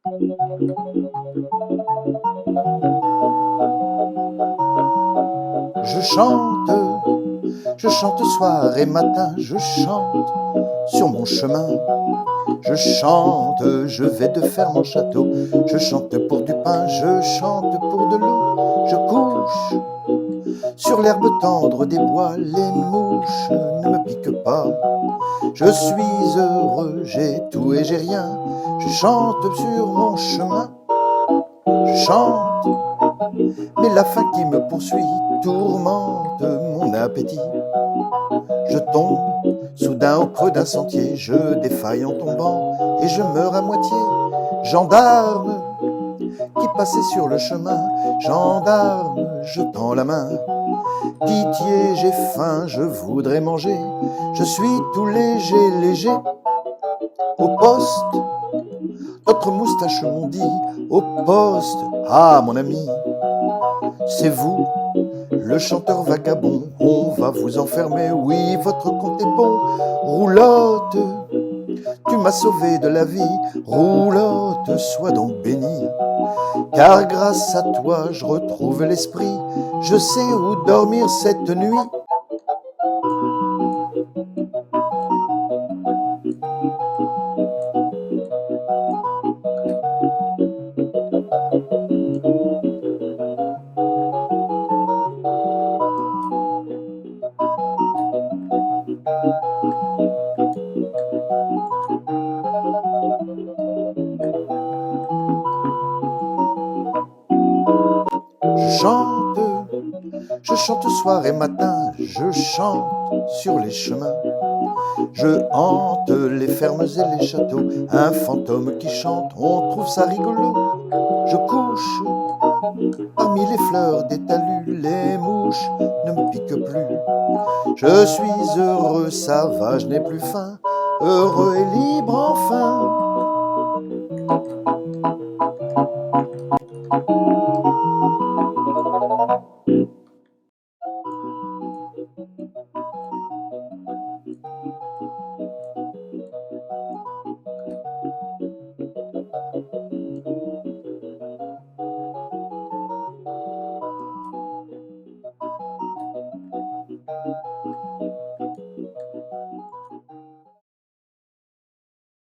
Je chante soir et matin, je chante sur mon chemin. Je chante, je vais de faire mon château. Je chante pour du pain, je chante pour de l'eau. Je couche sur l'herbe tendre des bois, les mouches ne me piquent pas. Je suis heureux, j'ai tout et j'ai rien. Je chante sur mon chemin. Je chante, mais la faim qui me poursuit tourmente mon appétit. Je tombe soudain au creux d'un sentier, je défaille en tombant et je meurs à moitié. Gendarme qui passait sur le chemin, gendarme, je tends la main. Pitié, j'ai faim, je voudrais manger, je suis tout léger, léger. Au poste, d'autres moustaches m'ont dit, au poste, ah mon ami, c'est vous, le chanteur vagabond, on va vous enfermer, oui, votre compte est bon. Roulotte, tu m'as sauvé de la vie, Roulotte, sois donc bénie. Car grâce à toi, je retrouve l'esprit, je sais où dormir cette nuit. Je chante soir et matin, je chante sur les chemins. Je hante les fermes et les châteaux, un fantôme qui chante, on trouve ça rigolo. Je couche parmi les fleurs des talus, les mouches ne me piquent plus. Je suis heureux, ça va, je n'ai plus faim, heureux et libre enfin.